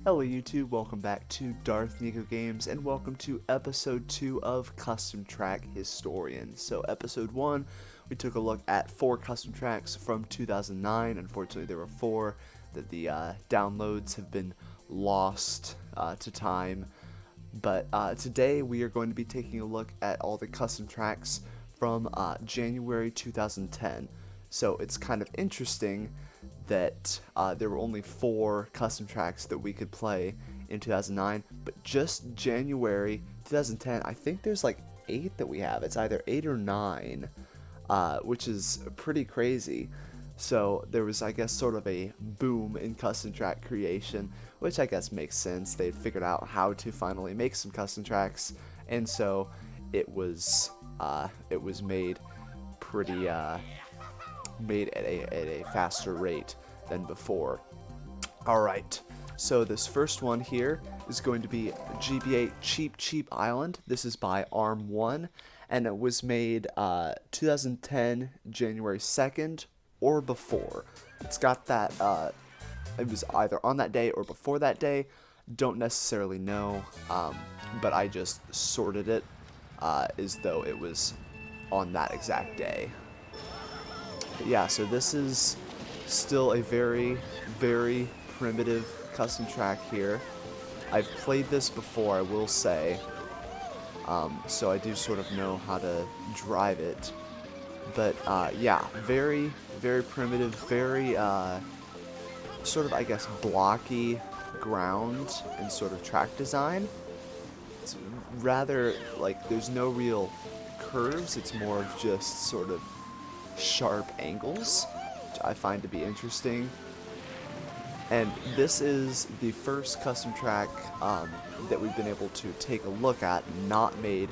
Hello YouTube, welcome back to Darth Nico Games, and welcome to episode 2 of Custom Track Historian. So episode 1, we took a look at 4 custom tracks from 2009. Unfortunately there were 4 that the downloads have been lost to time. But today we are going to be taking a look at all the custom tracks from January 2010. So it's kind of interesting that there were only 4 custom tracks that we could play in 2009, but just January 2010, I think there's like 8 that we have. It's either 8 or 9, which is pretty crazy. So there was, I guess, sort of a boom in custom track creation, which I guess makes sense. They figured out how to finally make some custom tracks, and so it was made pretty made at a faster rate than before. Alright, so this first one here is going to be GBA Cheep Island. This is by Arm1, and it was made 2010 January 2nd or before. It's got that, it was either on that day or before that day. Don't necessarily know, but I just sorted it as though it was on that exact day. But yeah, so this is still a very, very primitive custom track here. I've played this before, I will say, so I do sort of know how to drive it. But yeah, very, very primitive, very sort of, I guess, blocky ground and sort of track design. It's rather like there's no real curves, it's more of just sort of sharp angles, which I find to be interesting. And this is the first custom track that we've been able to take a look at not made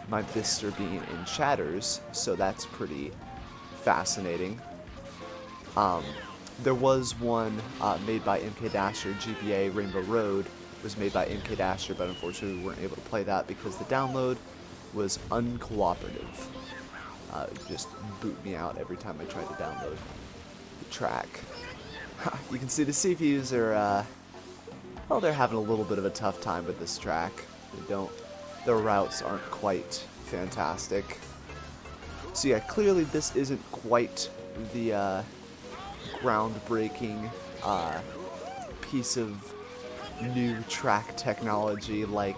by Mr. Bean in Chatters, so that's pretty fascinating. There was one made by MKDasher, GBA Rainbow Road was made by MKDasher, but unfortunately we weren't able to play that because the download was uncooperative. It just boot me out every time I tried to download the track. You can see the CPUs are, well, they're having a little bit of a tough time with this track. Their routes aren't quite fantastic. So yeah, clearly this isn't quite the groundbreaking piece of new track technology like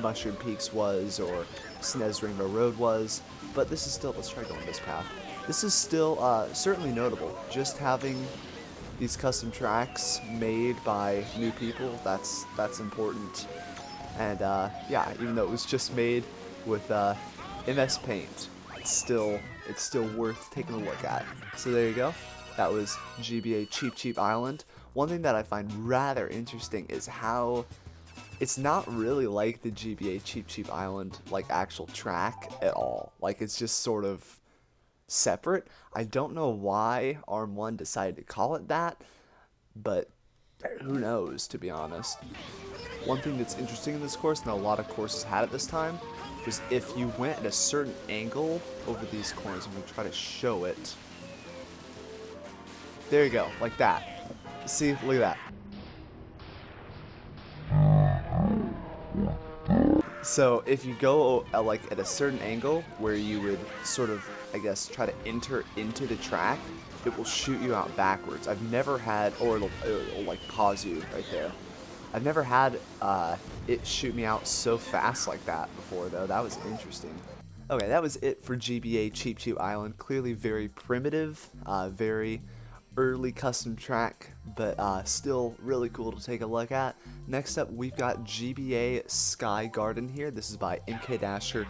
Mushroom Peaks was or SNES Rainbow Road was, but this is still, let's try going this path. This is still certainly notable. Just having these custom tracks made by new people, that's important. And yeah, even though it was just made with MS Paint, it's still worth taking a look at. So there you go. That was GBA Cheep Island. One thing that I find rather interesting is how it's not really like the GBA Cheep Island like actual track at all. Like it's just sort of separate. I don't know why Arm1 decided to call it that, but who knows, to be honest. One thing that's interesting in this course, and a lot of courses had it this time, was if you went at a certain angle over these corners, I'm going to try to show it. There you go, like that. See, look at that. So if you go like at a certain angle where you would sort of, I guess, try to enter into the track, it will shoot you out backwards. I've never had, or it'll like pause you right there. I've never had it shoot me out so fast like that before, though. That was interesting. Okay, that was it for GBA Cheep Island. Clearly very primitive, very early custom track, but still really cool to take a look at. Next up, we've got GBA Sky Garden here. This is by MKDasher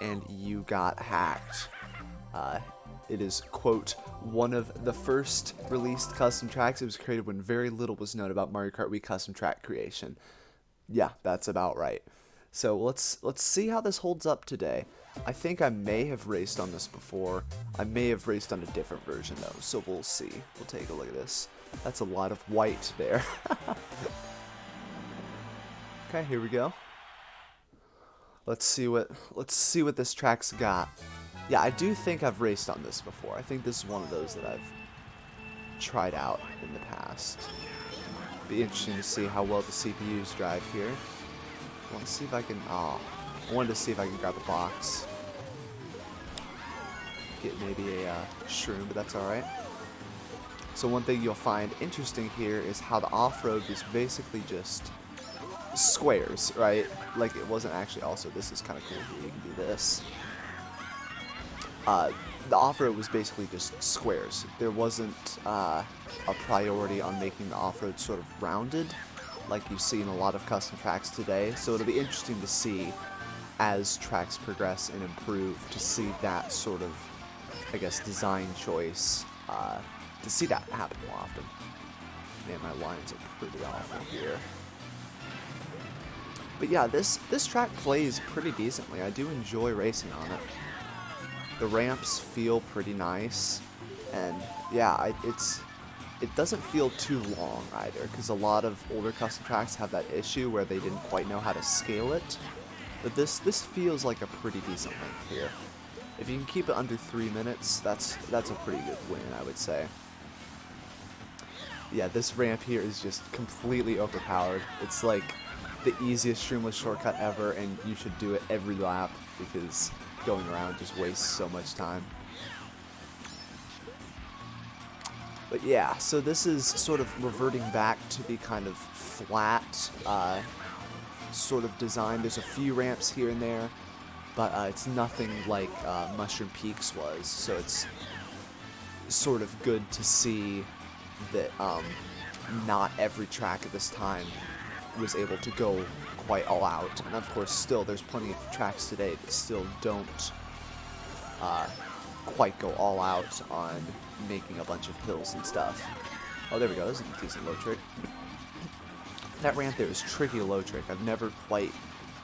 and UgotHacked. It is, quote, one of the first released custom tracks. It was created when very little was known about Mario Kart Wii custom track creation. Yeah, that's about right. So let's see how this holds up today. I think I may have raced on this before. I may have raced on a different version though, so we'll see. We'll take a look at this. That's a lot of white there. Okay, here we go. Let's see what this track's got. Yeah, I do think I've raced on this before. I think this is one of those that I've tried out in the past. Be interesting to see how well the CPUs drive here. I want to see if I can. Oh, I wanted to see if I can grab a box. Get maybe a shroom, but that's all right. So one thing you'll find interesting here is how the off-road was basically just squares, right? Like it wasn't actually. Also, this is kind of cool here. You can do this. The off-road was basically just squares. There wasn't a priority on making the off-road sort of rounded, like you see in a lot of custom tracks today. So it'll be interesting to see, as tracks progress and improve, to see that sort of, I guess, design choice, to see that happen more often. Man, my lines are pretty awful here. But yeah, this track plays pretty decently. I do enjoy racing on it. The ramps feel pretty nice, and yeah, it doesn't feel too long either, because a lot of older custom tracks have that issue where they didn't quite know how to scale it. But this feels like a pretty decent length here. If you can keep it under 3 minutes, that's a pretty good win, I would say. Yeah, this ramp here is just completely overpowered. It's like the easiest streamless shortcut ever, and you should do it every lap because going around just wastes so much time. But yeah, so this is sort of reverting back to the kind of flat sort of design. There's a few ramps here and there, but it's nothing like Mushroom Peaks was, so it's sort of good to see that not every track at this time was able to go quite all out. And of course, still there's plenty of tracks today that still don't quite go all out on making a bunch of hills and stuff. Oh, there we go. This is a decent low trick. That ramp there is tricky to low trick. I've never quite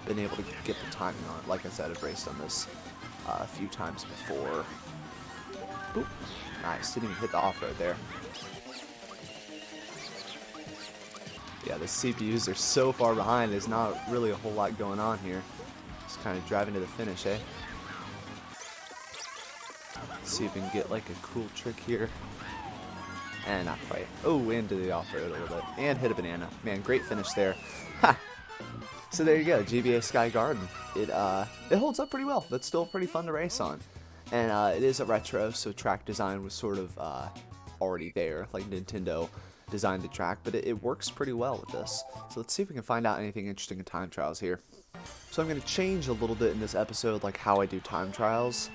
been able to get the timing on it. Like I said, I've raced on this a few times before. Boop. Nice. Didn't even hit the off-road there. Yeah, the CPUs are so far behind, there's not really a whole lot going on here. Just kind of driving to the finish, eh? Let's see if we can get like a cool trick here. And not quite. Oh, into the off-road a little bit. And hit a banana. Man, great finish there. Ha! So there you go, GBA Sky Garden. It holds up pretty well. That's still pretty fun to race on. And it is a retro, so track design was sort of already there, like Nintendo designed the track, but it works pretty well with this. So let's see if we can find out anything interesting in time trials here. So I'm going to change a little bit in this episode, like how I do time trials.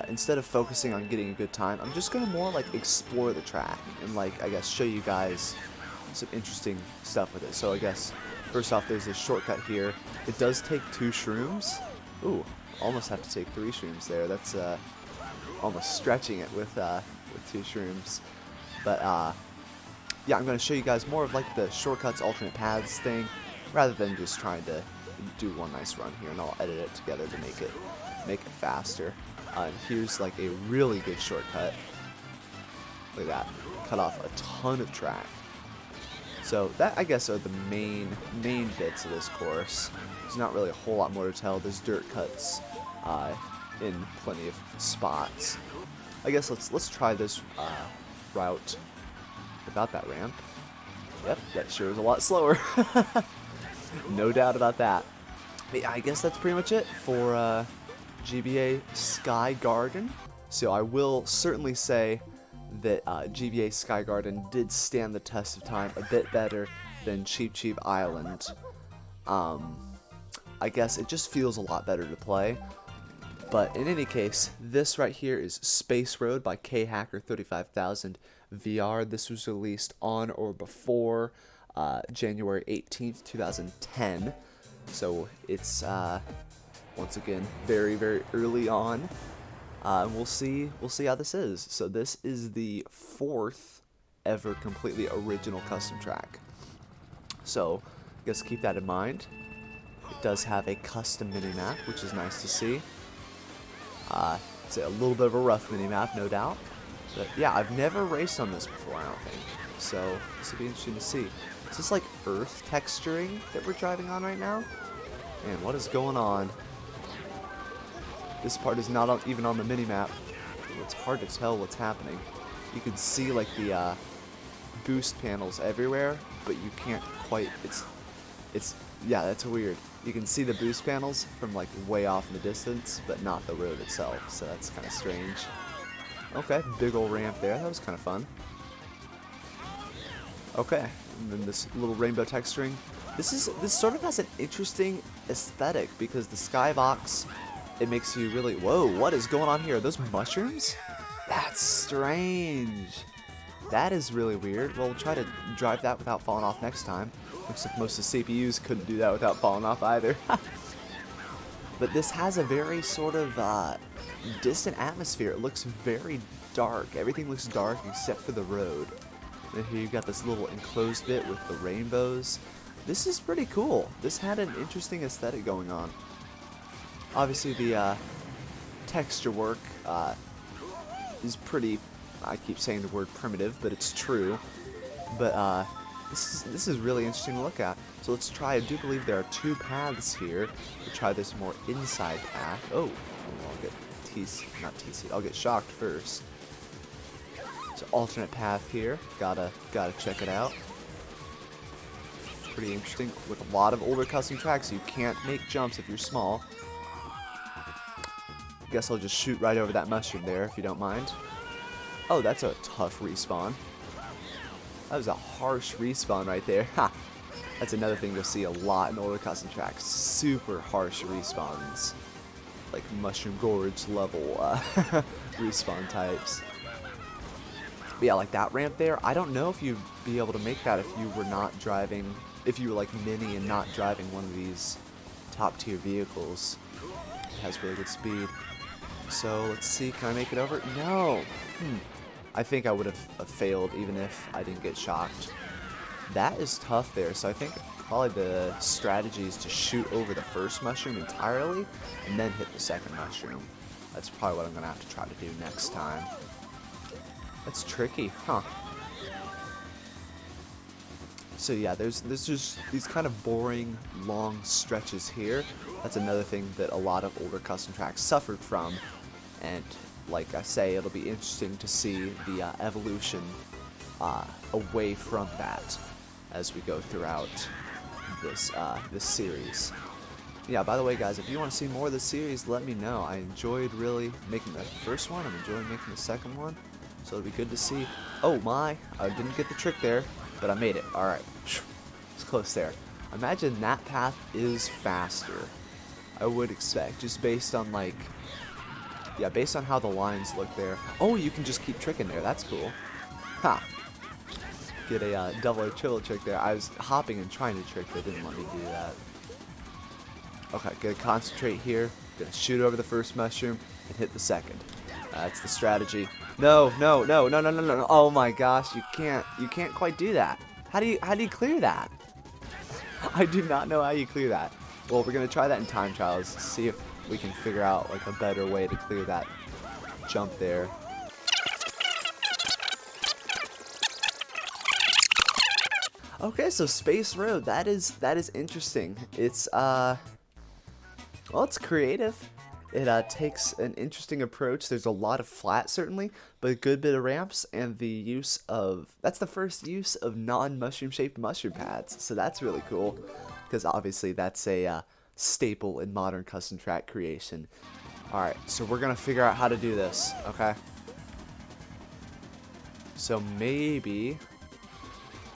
Instead of focusing on getting a good time, I'm just going to more like explore the track and like, I guess, show you guys some interesting stuff with it. So I guess, first off, there's this shortcut here. It does take 2 shrooms. Ooh, almost have to take 3 shrooms there. That's almost stretching it with 2 shrooms. But yeah, I'm going to show you guys more of like the shortcuts, alternate paths thing, rather than just trying to do one nice run here, and I'll edit it together to make it faster. And here's like a really good shortcut. Look at that, cut off a ton of track. So that, I guess, are the main bits of this course. There's not really a whole lot more to tell. There's dirt cuts in plenty of spots. I guess let's try this route without that ramp. Yep, that sure is a lot slower. No doubt about that. But yeah, I guess that's pretty much it for GBA Sky Garden. So I will certainly say that GBA Sky Garden did stand the test of time a bit better than Cheep Island. I guess it just feels a lot better to play. But in any case, this right here is Space Road by KHacker35000 VR. This was released on or before January 18th, 2010. So it's once again very, very early on. And we'll see how this is. So this is the 4th ever completely original custom track. So I guess keep that in mind. It does have a custom mini-map, which is nice to see. It's a little bit of a rough mini-map, no doubt. But yeah, I've never raced on this before, I don't think. So this will be interesting to see. Is this like earth texturing that we're driving on right now? Man, what is going on? This part is not even on the mini-map. It's hard to tell what's happening. You can see like the boost panels everywhere, but you can't quite, yeah, that's weird. You can see the boost panels from like way off in the distance, but not the road itself, so that's kind of strange. Okay, big old ramp there, that was kind of fun. Okay, and then this little rainbow texturing. This sort of has an interesting aesthetic because the skybox, it makes you really, whoa, what is going on here? Are those mushrooms? That's strange. That is really weird. Well, we'll try to drive that without falling off next time. Looks like most of the CPUs couldn't do that without falling off either. But this has a very sort of distant atmosphere. It looks very dark. Everything looks dark except for the road. And here you've got this little enclosed bit with the rainbows. This is pretty cool. This had an interesting aesthetic going on. Obviously the texture work is pretty, I keep saying the word primitive, but it's true. But this is really interesting to look at. So let's try, I do believe there are two paths here. We'll try this more inside path. Oh, I'll get I'll get shocked first. So alternate path here. Gotta check it out. Pretty interesting. With a lot of older custom tracks, you can't make jumps if you're small. Guess I'll just shoot right over that mushroom there, if you don't mind. Oh, that's a tough respawn. That was a harsh respawn right there. Ha! That's another thing you'll see a lot in older custom tracks. Super harsh respawns. Like Mushroom Gorge level respawn types. But yeah, like that ramp there, I don't know if you'd be able to make that if you were not driving, if you were like Mini and not driving one of these top tier vehicles. It has really good speed. So let's see, can I make it over? No! I think I would have failed even if I didn't get shocked. That is tough there, so I think probably the strategy is to shoot over the first mushroom entirely and then hit the second mushroom. That's probably what I'm going to have to try to do next time. That's tricky, huh? So yeah, there's just these kind of boring, long stretches here. That's another thing that a lot of older custom tracks suffered from. And like I say, it'll be interesting to see the evolution away from that as we go throughout this series. Yeah, by the way, guys, if you want to see more of this series, let me know. I enjoyed really making the first one. I'm enjoying making the second one. So it'll be good to see. Oh my, I didn't get the trick there, but I made it. Alright, it's close there. Imagine that path is faster. I would expect, just based on like, yeah, based on how the lines look there. Oh, you can just keep tricking there. That's cool. Ha! Get a double or triple trick there. I was hopping and trying to trick, but it didn't let me do that. Okay, gonna concentrate here. Gonna shoot over the first mushroom and hit the second. That's the strategy. No, no, no, no, no, no, no. Oh my gosh, you can't quite do that. How do you clear that? I do not know how you clear that. Well, we're gonna try that in time trials, see if we can figure out like a better way to clear that jump there. Okay, so Space Road, that is interesting. It's well, it's creative. It takes an interesting approach. There's a lot of flat, certainly, but a good bit of ramps, and the use of, that's the first use of non-mushroom shaped mushroom pads, so that's really cool, because obviously that's a staple in modern custom track creation. Alright, so we're going to figure out how to do this, okay? So maybe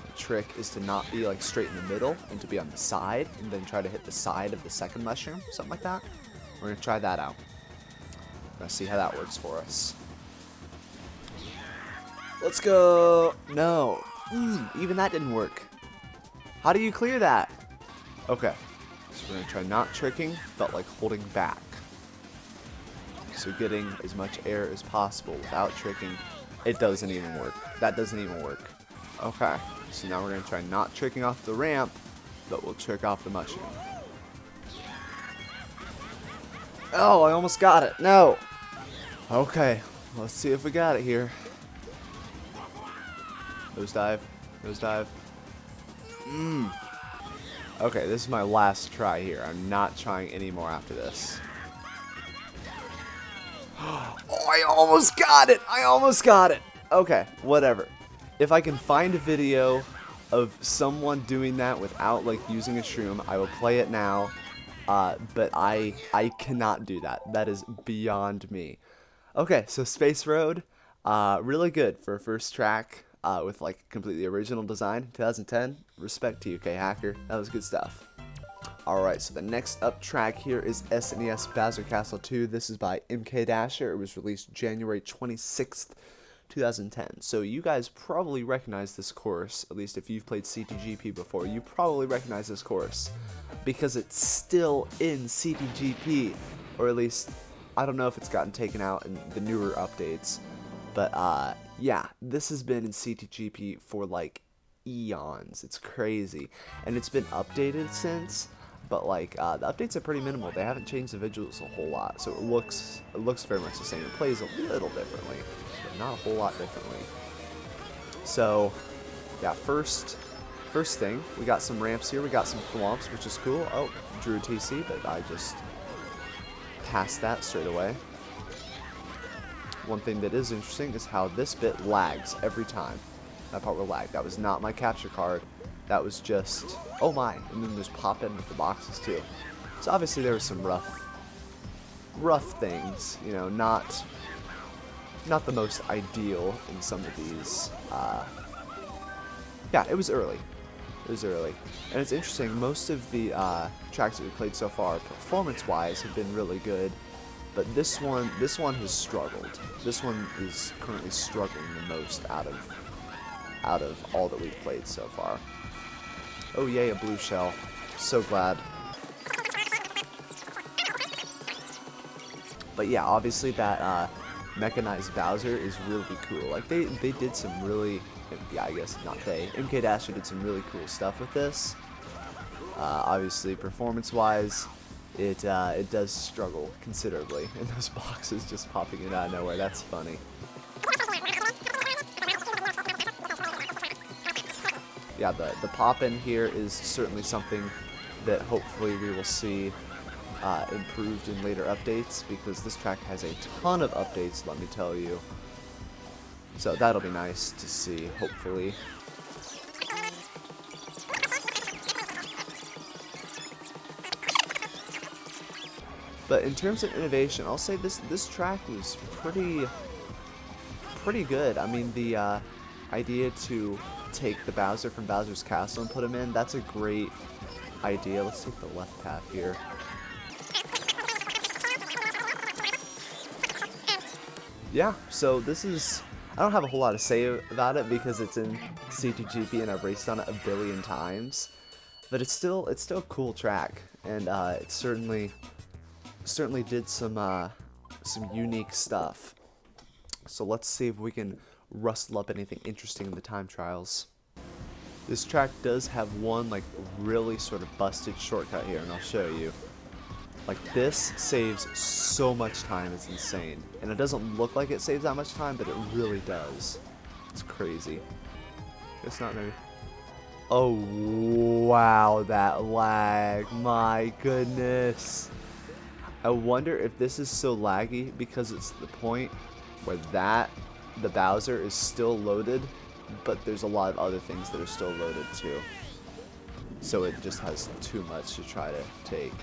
the trick is to not be like straight in the middle, and to be on the side, and then try to hit the side of the second mushroom, something like that. We're going to try that out. Let's see how that works for us. Let's go. No. Even that didn't work. How do you clear that? Okay. So we're going to try not tricking, but like holding back. So getting as much air as possible without tricking. It doesn't even work. That doesn't even work. Okay. So now we're going to try not tricking off the ramp, but we'll trick off the mushroom. Oh, I almost got it. No. Okay, let's see if we got it here. Nose dive. Nose dive. Okay, this is my last try here. I'm not trying any more after this. Oh, I almost got it. I almost got it. Okay, whatever. if I can find a video of someone doing that without like using a shroom, I will play it now. But I cannot do that. That is beyond me. Okay, so Space Road, really good for a first track with like completely original design. 2010, respect to UgotHacked. That was good stuff. Alright, so the next up track here is SNES Bowser Castle 2. This is by MKDasher. It was released January 26th, 2010. So you guys probably recognize this course, at least if you've played CTGP before, you probably recognize this course because it's still in CTGP, or at least I don't know if it's gotten taken out in the newer updates, but yeah, this has been in CTGP for like eons. It's crazy, and it's been updated since, but like the updates are pretty minimal. They haven't changed the visuals a whole lot, so it looks very much the same. It plays a little differently, but not a whole lot differently. So yeah, first thing, we got some ramps here. We got some thwomps, which is cool. Oh, drew TC, but I just passed that straight away. One thing that is interesting is how this bit lags every time. That part will lag. That was not my capture card. That was just, oh my, and then there's pop in with the boxes too. So obviously there was some rough things, you know, not the most ideal in some of these. Yeah, it was early. It was early. And it's interesting, most of the tracks that we played so far, performance-wise, have been really good. But this one has struggled. This one is currently struggling the most out of all that we've played so far. Oh yay, a blue shell. So glad. But yeah, obviously that mechanized Bowser is really cool. Like they did some really, yeah, I guess not they, MKDasher did some really cool stuff with this. Obviously performance-wise, it does struggle considerably, and those boxes just popping in out of nowhere. That's funny. Yeah, the pop-in here is certainly something that hopefully we will see improved in later updates, because this track has a ton of updates, let me tell you. So that'll be nice to see, hopefully. But in terms of innovation, I'll say this track was pretty good. I mean, the idea to take the Bowser from Bowser's Castle and put him in, that's a great idea. Let's take the left path here. Yeah, so this is, I don't have a whole lot to say about it because it's in CTGP and I've raced on it a billion times, but it's still a cool track, and it certainly did some unique stuff. So let's see if we can rustle up anything interesting in the time trials. This track does have one like really sort of busted shortcut here, and I'll show you. Like, this saves so much time, it's insane. And it doesn't look like it saves that much time, but it really does. It's crazy. It's not maybe. Oh wow, that lag, my goodness. I wonder if this is so laggy because it's the point where the Bowser is still loaded, but there's a lot of other things that are still loaded too. So it just has too much to try to take.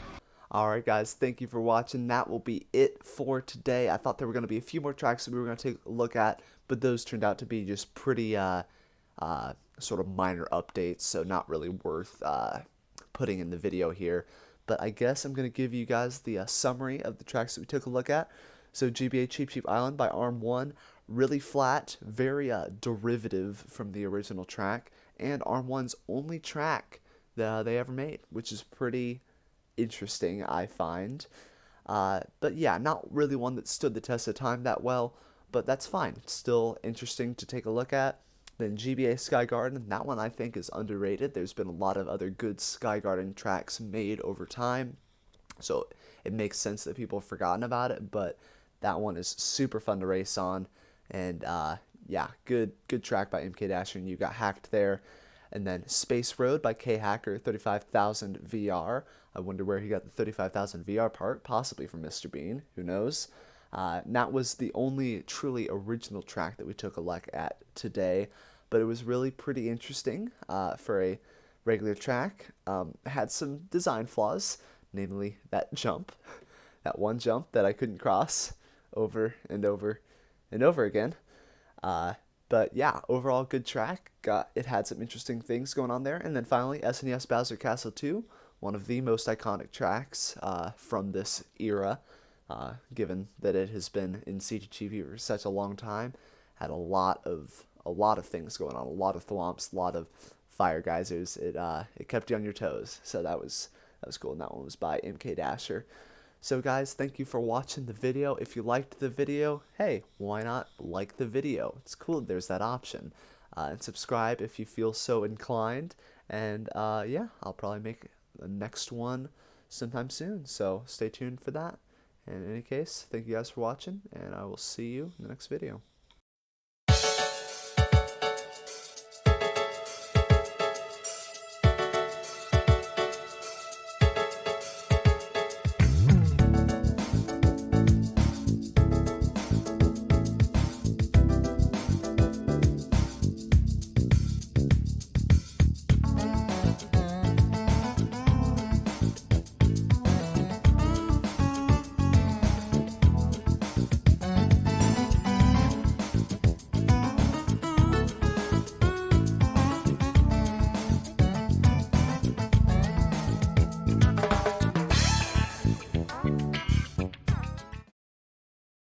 Alright guys, thank you for watching. That will be it for today. I thought there were going to be a few more tracks that we were going to take a look at, but those turned out to be just pretty sort of minor updates, so not really worth putting in the video here. But I guess I'm going to give you guys the summary of the tracks that we took a look at. So GBA Cheep Island by Arm1, really flat, very derivative from the original track, and Arm1's only track that they ever made, which is pretty interesting, I find. But yeah, not really one that stood the test of time that well, but that's fine. It's still interesting to take a look at. Then GBA Sky Garden, that one I think is underrated. There's been a lot of other good Sky Garden tracks made over time, so it makes sense that people have forgotten about it, but that one is super fun to race on. And yeah, good track by MKDasher and UgotHacked there. And then Space Road by KHacker, 35,000 VR. I wonder where he got the 35,000 VR part, possibly from Mr. Bean, who knows. That was the only truly original track that we took a look at today. but it was really pretty interesting for a regular track. It had some design flaws, namely that jump, that one jump that I couldn't cross over and over and over again. But yeah, overall good track. It had some interesting things going on there. And then finally, SNES Bowser Castle 2, one of the most iconic tracks from this era, given that it has been in CGTV for such a long time. Had a lot of things going on, a lot of thwomps, a lot of fire geysers. It kept you on your toes, so that was cool. And that one was by MKDasher. So guys, thank you for watching the video. If you liked the video, hey, why not like the video? It's cool that there's that option. And subscribe if you feel so inclined. And yeah, I'll probably make the next one sometime soon. So stay tuned for that. And in any case, thank you guys for watching, and I will see you in the next video.